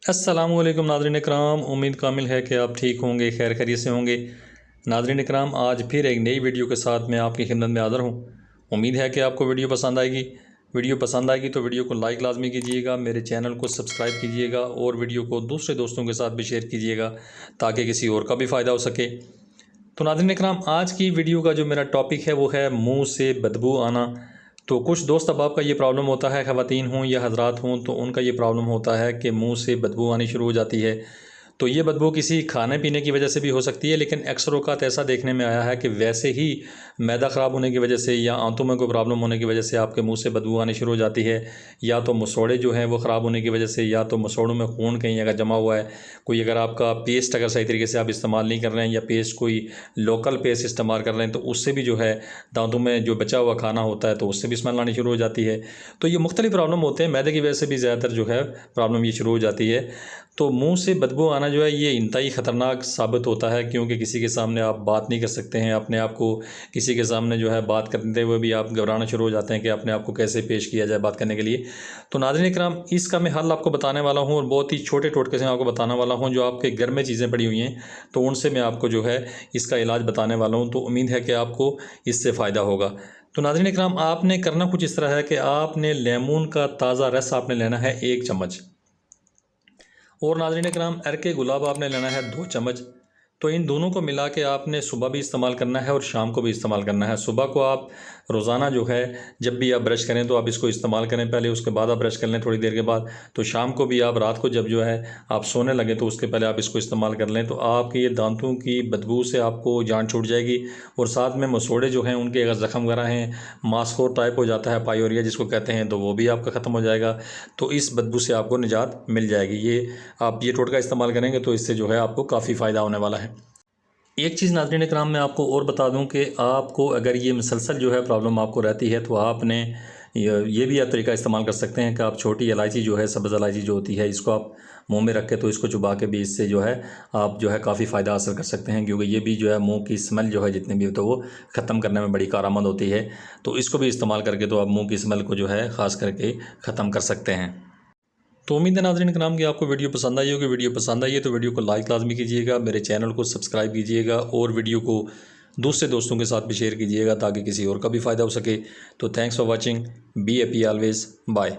अस्सलामुअलैकुम नाज़रीन इकराम, उम्मीद कामिल है कि आप ठीक होंगे, खैर खैरियत से होंगे। नाज़रीन इकराम, आज फिर एक नई वीडियो के साथ मैं आपकी खिदमत में हाज़िर हूँ। उम्मीद है कि आपको वीडियो पसंद आएगी। वीडियो पसंद आएगी तो वीडियो को लाइक लाजमी कीजिएगा, मेरे चैनल को सब्सक्राइब कीजिएगा और वीडियो को दूसरे दोस्तों के साथ भी शेयर कीजिएगा ताकि किसी और का भी फ़ायदा हो सके। तो नाज़रीन इकराम, आज की वीडियो का जो मेरा टॉपिक है वो है मुँह से बदबू आना। तो कुछ दोस्त अहबाब का ये प्रॉब्लम होता है, ख़वातीन हों या हज़रात हों, तो उनका ये प्रॉब्लम होता है कि मुंह से बदबू आनी शुरू हो जाती है। तो ये बदबू किसी खाने पीने की वजह से भी हो सकती है, लेकिन अक्सर औक़ात ऐसा देखने में आया है कि वैसे ही मैदा ख़राब होने की वजह से या आंतों में कोई प्रॉब्लम होने की वजह से आपके मुंह से बदबू आनी शुरू हो जाती है। या तो मसौड़े जो हैं वो ख़राब होने की वजह से, या तो मसौड़ों में खून कहीं अगर जमा हुआ है, कोई अगर आपका पेस्ट अगर सही तरीके से आप इस्तेमाल नहीं कर रहे हैं या पेस्ट कोई लोकल पेस्ट इस्तेमाल कर रहे हैं, तो उससे भी जो है दांतों में जो बचा हुआ खाना होता है तो उससे भी स्मेल आनी शुरू हो जाती है। तो ये मुख्तलिफ प्रॉब्लम होते हैं, मैदे की वजह से भी ज़्यादातर जो है प्रॉब्लम ये शुरू हो जाती है। तो मुंह से बदबू आना जो है ये इंतहाई ख़तरनाक साबित होता है, क्योंकि किसी के सामने आप बात नहीं कर सकते हैं। अपने आप को किसी के सामने जो है बात करते हुए भी आप घबराना शुरू हो जाते हैं कि अपने आप को कैसे पेश किया जाए बात करने के लिए। तो नाज़रीन इकराम, इसका मैं हल आपको बताने वाला हूँ और बहुत ही छोटे टोटके से आपको बताने वाला हूँ। जो आपके घर में चीज़ें पड़ी हुई हैं तो उनसे मैं आपको जो है इसका इलाज बताने वाला हूँ। तो उम्मीद है कि आपको इससे फ़ायदा होगा। तो नाज़रीन इकराम, आपने करना कुछ इस तरह है कि आपने लेमन का ताज़ा रस आपने लेना है 1 चम्मच, और नाज़रीन इकराम अर्के गुलाब आपने लेना है 2 चम्मच। तो इन दोनों को मिला के आपने सुबह भी इस्तेमाल करना है और शाम को भी इस्तेमाल करना है। सुबह को आप रोज़ाना जो है जब भी आप ब्रश करें तो आप इसको इस्तेमाल करें पहले, उसके बाद आप ब्रश कर लें थोड़ी देर के बाद। तो शाम को भी आप रात को जब जो है आप सोने लगें तो उसके पहले आप इसको इस्तेमाल कर लें। तो आपके ये दांतों की बदबू से आपको जान छूट जाएगी। और साथ में मसौड़े जो हैं उनके अगर ज़ख़म वगैरह हैं, मास्कोर टाइप हो जाता है, पायोरिया जिसको कहते हैं, तो वो भी आपका ख़त्म हो जाएगा। तो इस बदबू से आपको निजात मिल जाएगी। ये आप ये टोटका इस्तेमाल करेंगे तो इससे जो है आपको काफ़ी फ़ायदा होने वाला है। एक चीज़ नाज़रीन इकराम मैं आपको और बता दूं कि आपको अगर ये मुसलसल जो है प्रॉब्लम आपको रहती है तो आपने ये भी आप तरीका इस्तेमाल कर सकते हैं कि आप छोटी इलायची जो है, सब्ज़ इलायची जो होती है, इसको आप मुंह में रख के तो इसको चुबा के भी इससे जो है आप जो है काफ़ी फ़ायदा हासिल कर सकते हैं, क्योंकि ये भी जो है मुंह की स्मेल जो है जितनी भी हो तो वो ख़त्म करने में बड़ी कारआमद होती है। तो इसको भी इस्तेमाल करके तो आप मुँह की स्मेल को जो है ख़ास करके ख़त्म कर सकते हैं। तो उम्मीद है नाज़रीन इकराम कि आपको वीडियो पसंद आई होगी। वीडियो पसंद आई है तो वीडियो को लाइक लाजमी कीजिएगा, मेरे चैनल को सब्सक्राइब कीजिएगा और वीडियो को दूसरे दोस्तों के साथ भी शेयर कीजिएगा ताकि किसी और का भी फ़ायदा हो सके। तो thanks for watching, be happy always, bye.